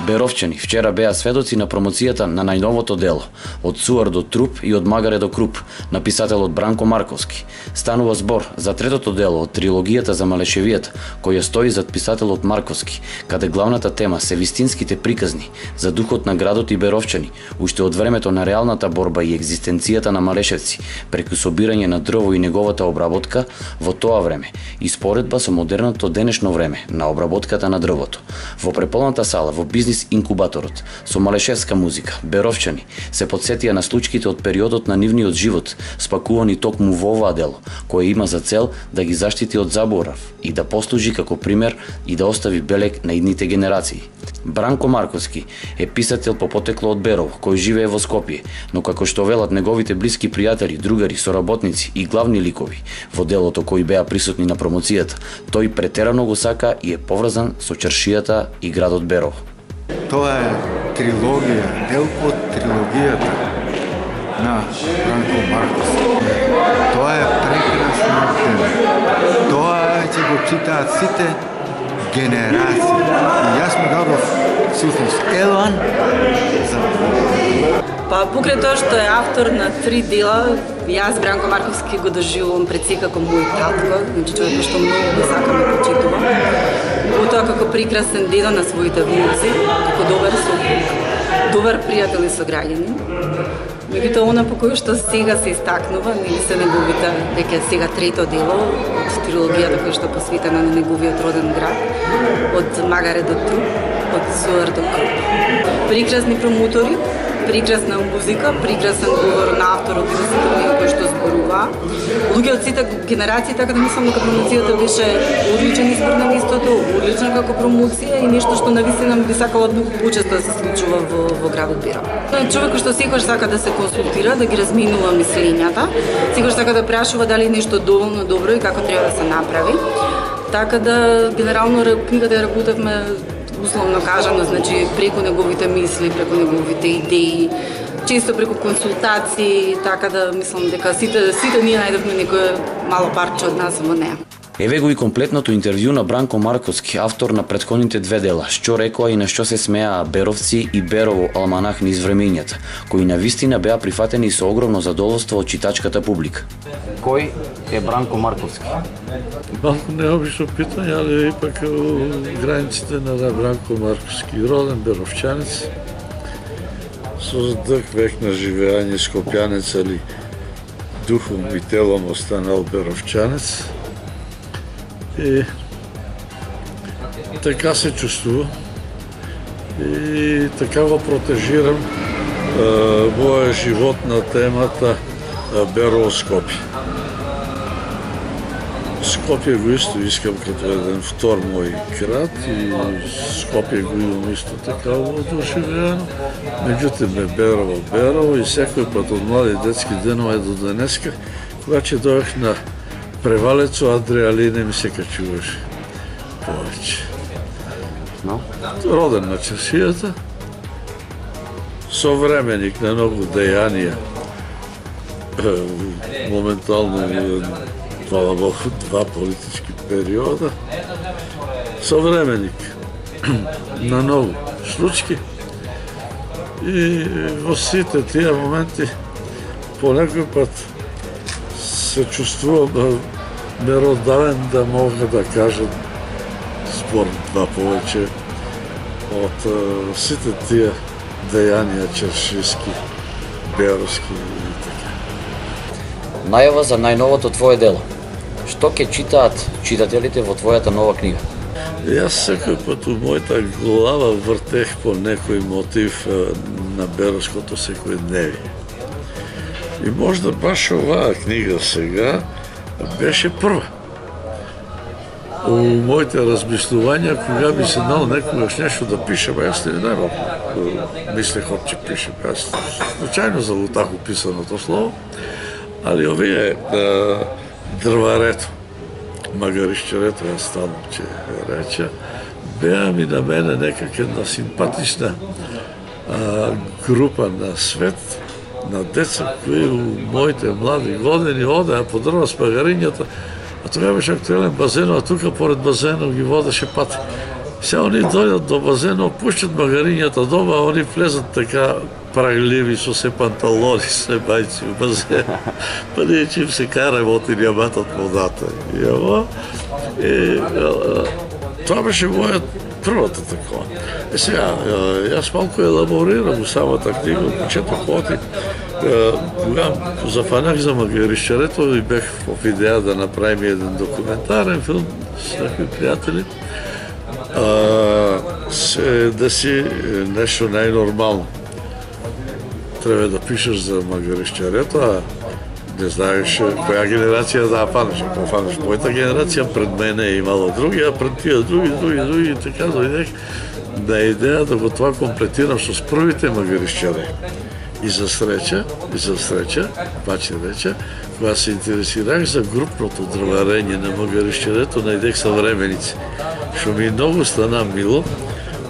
Беровчани вчера беа сведоци на промоцијата на најновото дело Од цуар до труп и од магаре до круп на писателот Бранко Марковски. Станува збор за третото дело од трилогијата за Малешевијата, која стои зад писателот Марковски, каде главната тема се вистинските приказни за духот на градот и Беровчани, уште од времето на реалната борба и екзистенцијата на Малешевци, преку собирање на дрво и неговата обработка во тоа време и споредба со модерното денешно време на обработката на дрвото. Во преполната сала, во бизнис инкубаторот, со малешевска музика, Беровчани се подсетија на случките од периодот на нивниот живот, спакувани токму во оваа дело, кое има за цел да ги заштити од заборав и да послужи како пример и да остави белег на идните генерации. Бранко Марковски е писател по потекло од Берово, кој живее во Скопје, но како што велат неговите блиски пријатели, другари, соработници и главни ликови во делото кои беа присутни на промоцијата, тој претерано го сака и е поврзан со чаршијата и градот Берово. Тоа е трилогија, дел од трилогијата на Бранко Марковски. Тоа е прекрасна тема. Тоа ќе го читаат сите генерации. И јас му дадов всушност елан за... Па покрај тоа што е автор на 3 дела, јас Бранко Марковски го доживувам пред се како мој татко, значи човек што многу го сакам да почитувам. Потоа како прекрасен дедо на своите внуци, како добар сопруг, добар пријател и сограѓанин. Меѓутоа, она по кој што сега се истакнува, нели се неговите, дека сега трето дело од трилогијата која што е посветена на неговиот роден град, од магаре до труп, од цуар до круп. Прекрасни промотори, прекрасна музика, прекрасен говор на авторот и сите оние кои што зборува. Луѓе од сите генерации, така да мислам дека промоцијата беше одличен избор на местото, одлична како промоција и нешто што навистина би сакала многу почесто да се случува во градот Берово. Човек што секогаш сака да се консултира, да ги разменува мислењата, секогаш сака да прашува дали нешто доволно добро и како треба да се направи. Така да генерално книгата ја работевме условно кажано, значи преку неговите мисли, преку неговите идеи, често преку консултации, така да мислам дека сите ние најдовме некое мало парче од нас во неа. Еве го и комплетното интервју на Бранко Марковски, автор на претходните 2 дела, што рекоа и на што се смеа Беровци и Берово алманах низ времењата, кои навистина беа прифатени со огромно задоволство од читачката публика. Кој е Бранко Марковски? Малку необично питање, али ипак границите на Бранко Марковски. Роден беровчанец, со дълг век на живење скопјанец, али духом и телом останал беровчанец. И така се чувствува и така го протежирам мојот живот на темата Берово-Скопје. Скопје го исто искам като еден втор мој град и Скопје го имам исто така одушевено. Меѓутоа ме Берово и секој пат од млади детски денова до денеска, кога ќе дојах на Превалецо, адреналине ми се качуваше повеќе. Роден на чаршијата, современик на многу дејанија, моментално, хвала Богу, 2 политички периода, современик на многу случаи и во сите тие моменти по некој пат се чувствувам меродавен да мога да кажам збор 2 повеќе од сите тие дејанија чаршиски, беровски и така. Најава за најновото твое дело. Што ќе читаат читателите во твојата нова книга? Јас секој пат у мојата глава вртех по некој мотив на беровското секојдневие. И можда баш оваа книга сега беше прва. У моите размислувања, кога би се дал некогаш нешто да пишем, јас не најмалку мислех ќе пишем. Јас случајно залутах уписаното слово, али овие дрварето, магаришчарето, јас стално ќе рече, беа ми на мене некако една симпатична група на свет, на деца кои у моите млади години одеа по дрва с магарињата, а тогава беше актуелен базенот, а тука поред базенот ги водеше пат Се они дојдат до базенот, пуштат магарињата дома, а они влезат така прагливи со се панталони, се бајци у базен. Па ние чим се караме, отиде ја батат водата. Тоа беше мојот првата такова. Сега, јас малку елаборирам у самата книга, од почеток отид, кога зафанах за магаришчарето и бех в идеја да направим еден документарен филм с некои пријатели, се деси нешто најнормално. Треба да пишеш за магаришчарето, а не знаеш која генерација да фанеш. Ако фанеш мојата генерација, пред мене е имало други, а пред тие други, и така дојдех на идеја да го тоа комплетирам со првите магаришчари. И за среќа, паче рече, кога се интересирах за групното дрварење на магаришчарето, најдех современици, што ми многу стана мило.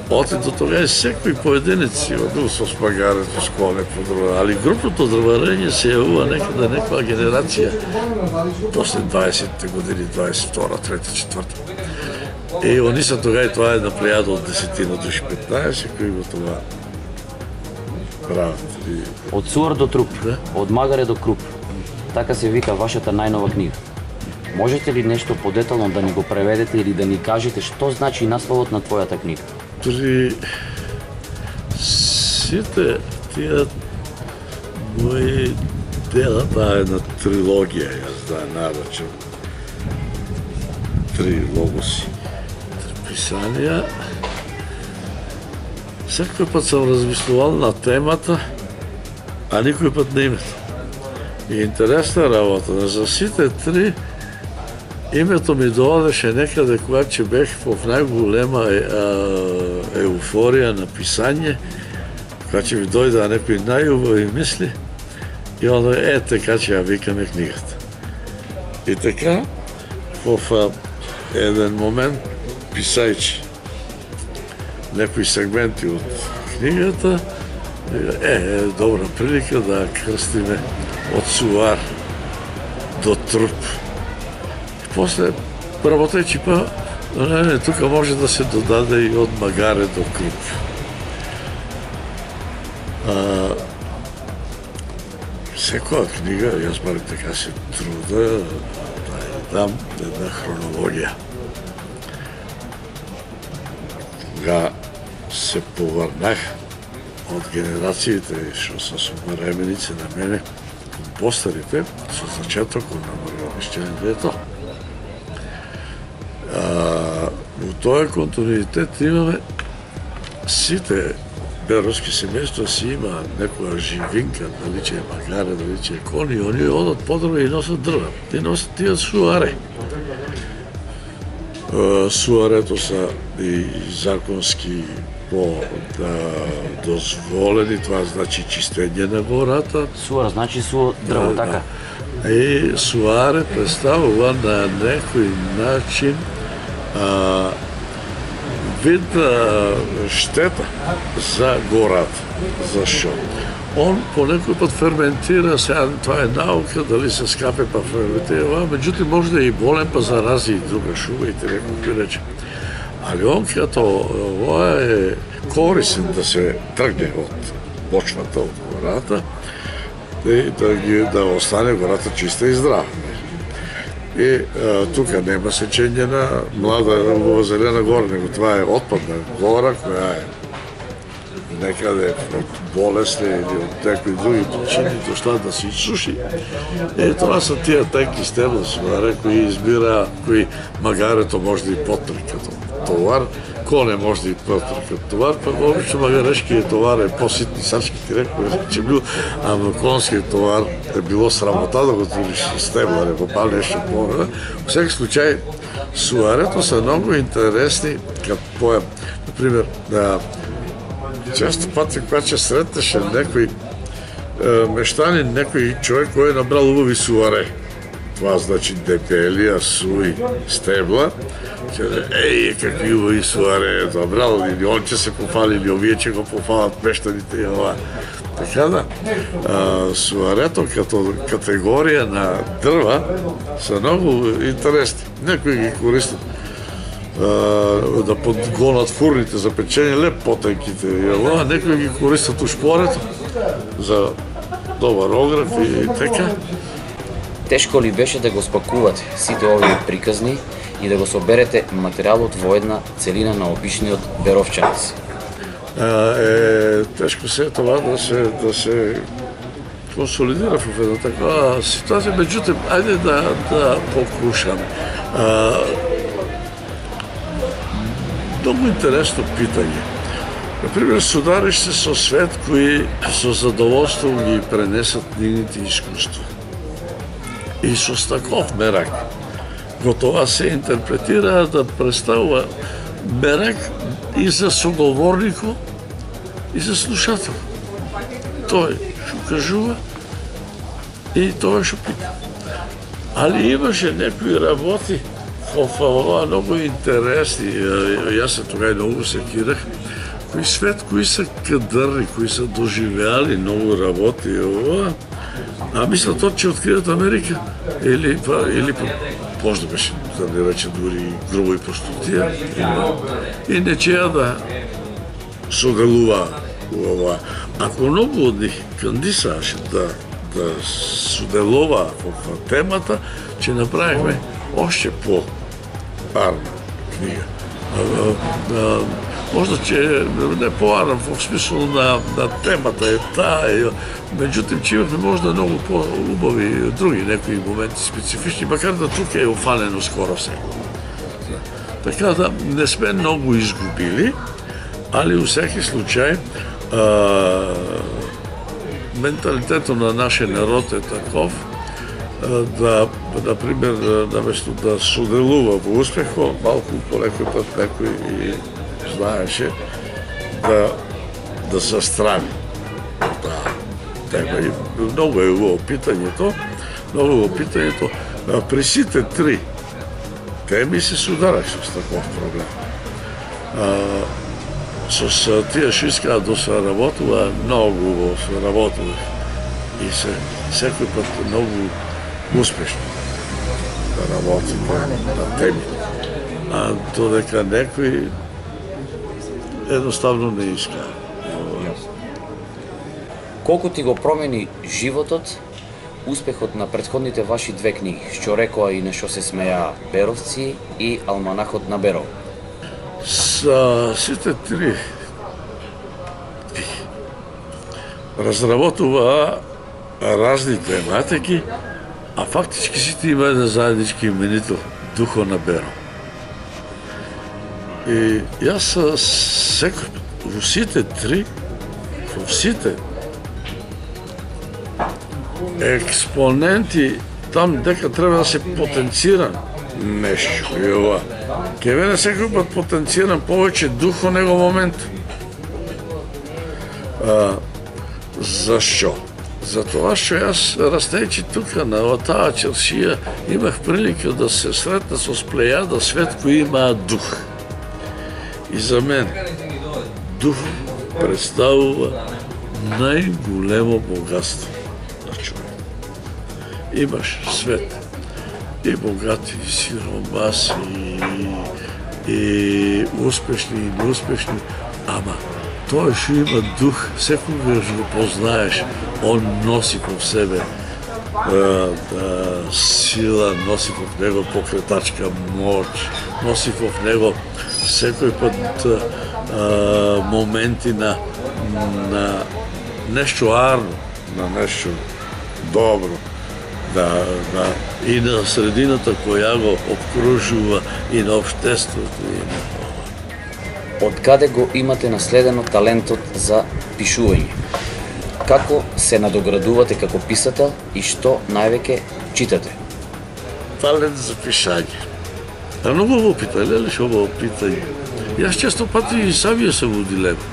Оти до тога секој поединец си одил со смагарето, с коле подрва, али групното дрварење се јавува некаде некоја генерација после 20-те години, 22-та, 3-та, 4-та. И они се тога и тоа е на плејада од 10 души, 15 кои го това прават. Од суар до труп, од магаре до круп. Така се вика вашата најнова книга. Можете ли нешто подетално да ни го преведете или да ни кажете што значи насловот на твојата книга? При сите тие мои дела, таа е една трилогија, јас да наречам, 3 логоси, 3 писанија. Секој пат сам размислувал на темата, а никој пат на името. И интересна работа, за сите 3 името ми доодеше некаде кога че бех во најголема еуфорија на писање, кога че ми дојдаа некои најубави мисли, и оно така че ја викаме книгата. И така, во еден момент, писајќи некои сегменти од книгата, добра прилика да крстиме од суар до труп. После, работејќи па, тука може да се додаде и од магаре до круп. Секоја книга, јас барем така се труда да ја дам една хронологија. Кога се поврнах од генерациите што се современици на мене, постарите, со зачетокот на магаришчарењето, во тој континуитет имаме сите беровски семејства си има некоја живинка, дали че е магаре, дали че е кони, они одат подрва и носат дрва. И носат тие суаре. Суарето са и законски дозволени, тоа значи чистење на гората. Суар значи со дрво, така? И суаре представува на некој начин вид штета за гората. Зашо? Он понекој пат ферментира, сега тоа е наука, дали се скапе па ферментира, меѓутоа може да е и болен, па зарази и друга шума и некој рече. Али он като ова е корисен да се тргне од почвата, од гората, и да остане гората чиста и здрава. И тука нема сечење на млада убава зелена гора, него това е отпадна гора која е некаде од болести или од некои други причини дошла да се исуши. И тоа се тие тенки стебла суаре кои избира, кои магарето може да и потри като товар, коне може да и потри като товар, па обично магарешкиот товар е поситни сачките рекои, че бил, ама конскиот товар е било срамота да го туриш стебла, не попал нешто по-на. Во секој случај, суарето се многу интересни, като појам, например, често пати кога че сретнеше некој мештанин, некој човек кој е набрал убави суаре, тоа значи дебели, суи стебла, еј, какви убави суаре е набрал, или он ќе се пофали, или овие ќе го пофалат мештаните и ова. Така да, суарето като категорија на дрва се многу интересни. Некои ги користат да подгонат фурните за печење леп потенките. Некои ги користат ушпорето за добар огрев и така. Тешко ли беше да го спакувате сите овие приказни и да го соберете материјалот во една целина на обичниот беровчанец? Тешко се това да се консолидира во една таква ситуација, меѓутоа, ајде да покушаме. Многу интересно питање. Например, судариш се со свет кои со задоволство ги пренесат нивните искуства. И со таков мерак го тоа се интерпретира да представува мерак и за соговорникот и за слушател. Тој што кажува и тоа што пита. Али имаше некои работи ова многу интересни, јас се тога и многу секирах, кои свет, кои се кадрни, кои се доживеали многу работи, а мисля тоа ќе откријат Америка, или може да беше, да не рече дури грубо и простотија, и не чеја да соделува ова. Ако многу од нив кандисаше да соделува во темата, ќе направиме още по-арна книга. Можда ќе не по-арна во смисло на темата е таа, меѓутоа ќе имаме можда многу по-убави други некои моменти специфични, макар да тука е офанено скоро се. Така да не сме многу изгубили, али у секи случај менталитетот на нашиот народ е таков да, например, наместо да соделува во успехот, малку полекој пат некој и знаеше да се страни. Многу е во питањето, при сите три теми се судараше со таков проблем. Со тие што искаат да се работува, многу се работува и секој пат многу успешно да работите на теми. А додека некој едноставно не иска. Колку ти го промени животот успехот на претходните ваши две книги, што рекоа и на што се смеја Беровци и Алманахот на Беров? Са сите три разработува разни тематики, а фактички сите има еден заеднички именител, Духот на Беров. И јас секој во сите три, во сите експоненти там дека треба да се потенцира нешто. И ова ќе биде секој пат потенциран повеќе дух во него момент. Зашо? Затоа што јас растејќи тука на таа чаршија имах прилика да се сретна со сплејада свет кои имаат дух. И за мен дух представува најголемо богатство на човек. Имаш свет и богати, и сиромаси, и успешни, и неуспешни, ама тој што има дух, секогаш го познаеш, он носи во себе сила, носи во него покретачка моќ, носи во него секој пат моменти на нешто арно, на нешто добро, и на средината која го обкружува, и на општеството, и на Од каде го имате наследено талентот за пишување? Како се надоградувате како писател и што највеќе читате? Талент за пишање. Многу во питање, леле што во питање. Јас често пати и самија се во дилема.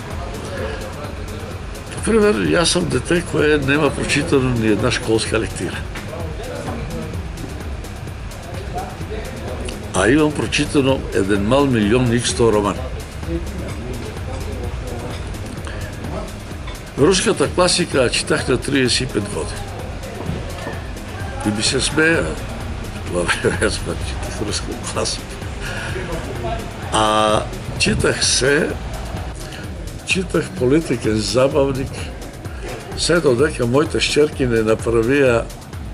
Например, јас сум дете кое нема прочитано ни една школска лектира. А имам прочитано 1 милион и 100 роман. Руската класика читах на 35 години. И би се смеја, јас читах руска класика. А читах политикен забавник, се додека моите шчерки не направија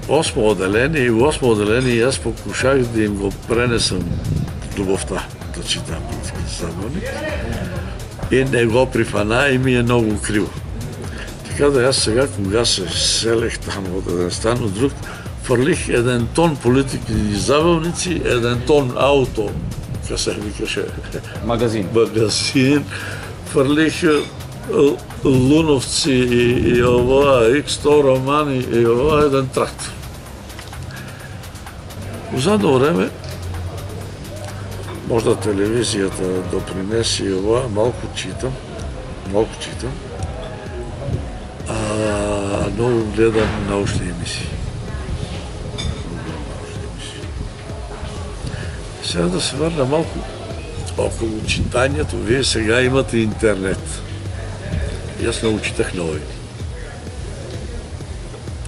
8 оделение и у 8 оделение јас покушах да им го пренесам љубовта да читам политикен забавник и не го прифана и ми е многу криво. Така да јас сега кога се селех таму од еден стан од друг, фрлих еден тон политики забавници, еден тон ауто, ка се викаше Магазин. Фрлих Луновци и ова, X100 романи и ова еден трактор. У задно време, можда телевизијата допринеси и ова, малку читам, а многу гледам научни емисии. Сега да се върна малку околу читањето. Вие сега имате интернет. Јас многу читах нови.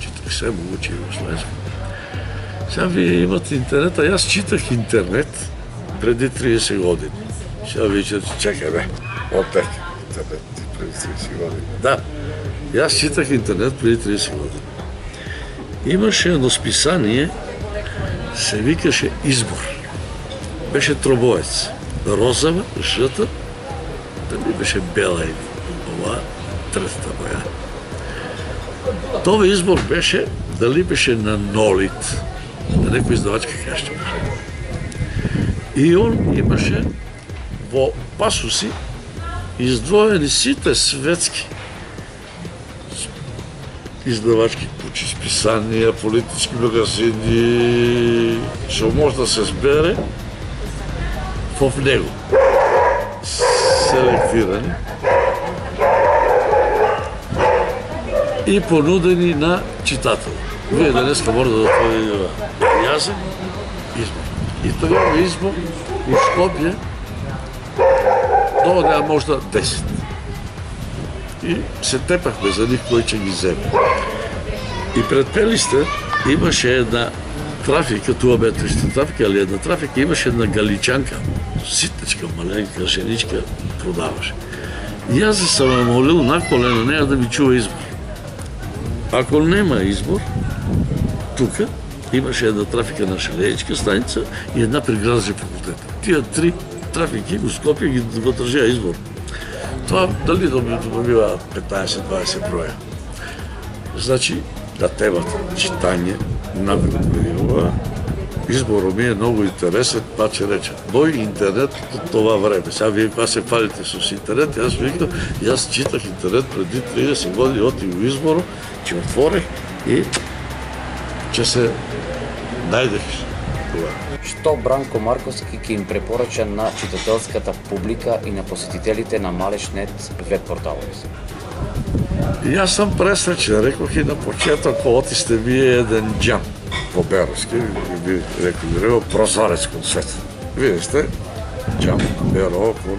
Читах се, многу учи руслански. Сега вие имате интернет, а јас читах интернет преди 30 години. Сега вие чекай бе, отек интернет преди 30 години. Да, јас читах интернет преди 30 години. Имаше едно списание, се викаше Избор. Беше тробоец. Розова, жъта, дали беше бела и ова, третата боја. Това избор беше, дали беше на Нолит, на некој издавачка кашта. И он имаше во пасуси издвоени сите светски издавачки кучи, списанија, политички магазини, што може да се збере во него. Селектирани и понудени на читател. Вие денеска може да отворите јазик, Избор. И тогава Избор у Скопје доводеа можда 10. И се тепахме за них кој ќе ги земе. И пред Пелисте имаше една трафика, туа бе трафика, али една трафика, имаше една галичанка, ситничка, маленка, женичка, продаваше. И јас се съм молил на колена неја да ми чува Избор. Ако нема Избор, тука имаше една трафика на Шелеечка станица и една при Градски факултет. Тия три трафики у Скопје ги го држија Избор. Това дали добива 15-20 броја. Значи, да темата читање, например, Изборот ми е многу интересен, па ќе рече, мој интернет од това време. Сега вие кога се фалите со интернет, јас викам, јас читах интернет преди 30 години, оти у Изборот, ќе отворих и ќе се најдеш това. Што Бранко Марковски ќе им препорача на читателската публика и на посетителите на Малешнет веб порталот? Јас сам пресречен, рекох и на почеток, оти сте вие еден џам по Беровски, би рекол, прозорец кон свет. Вие сте џам, Беро, кон...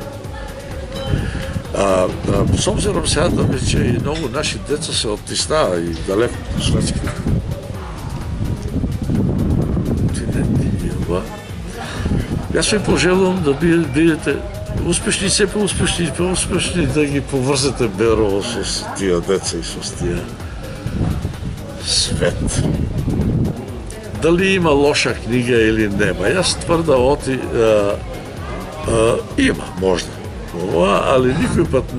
С обзиром сега да би, че и многу наши деца се оттиснаа и далеко по светски. Јас ви пожелувам да бидете успешни, се по-успешни, да ги поврзете Берово со тия деца и со тия свет. Дали има лоша книга или нема? Јас тврда оти има, можда. Али никој пат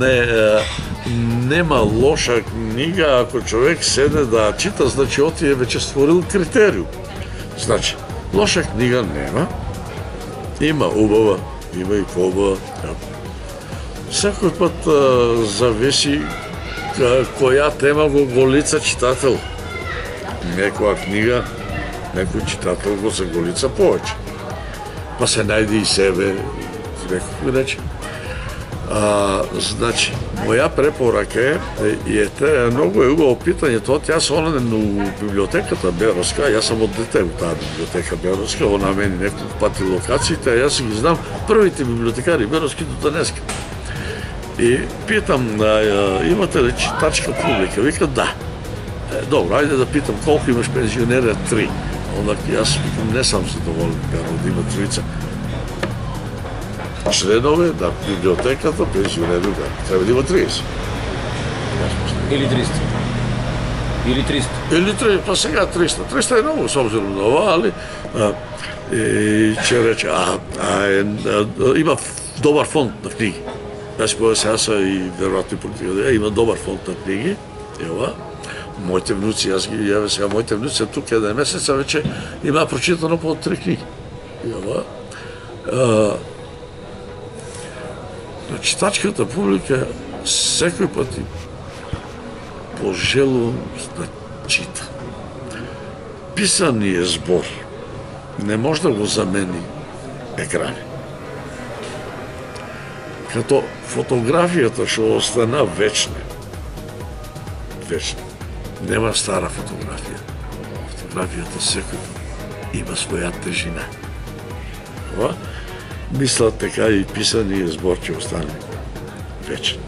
нема лоша книга, ако човек седне да чита, значи оти е веќе створил критериум. Значи, лоша книга нема, има убава, има и побава. Секој пат зависи која тема го голица читател. Некоја книга, некој читател го заголица повеќе. Па се најде и себе, некој рече. Значи, моја препорака е многу е убаво питање тоа, јас онаден у библиотеката Беровска, јас сам од дете у таа библиотека Беровска, она мени неколку пати локациите, а јас ги знам првите библиотекари Беровски до денеска. И питам, имате ли читачка публика? Вика, да. Добро, ајде да питам, колку имаш пензионери? 3. Онак, јас викам, не сам задоволен, да има тројца. членове на библиотеката пензионери, треба да има 30. Или 300. Или 300. Или 300, па сега 300. 300 е много, с обзиром на ова, али ќе рече, има добар фонд на книги. Значи, сега са и вероятно политика, има добар фонд на книги, ева, моите внуци, аз ги явя сега, моите внуци тук един месец, вече има прочитано по 3 книги. Ева, на читачката публика секој пат пожелувам да чита. Писаниот збор не може да го замени екрани. Като фотографијата што остана вечна. Вечна. Нема стара фотографија. Фотографијата секој има своја тежина. Мислат така и писаниот збор ќе остане вечен.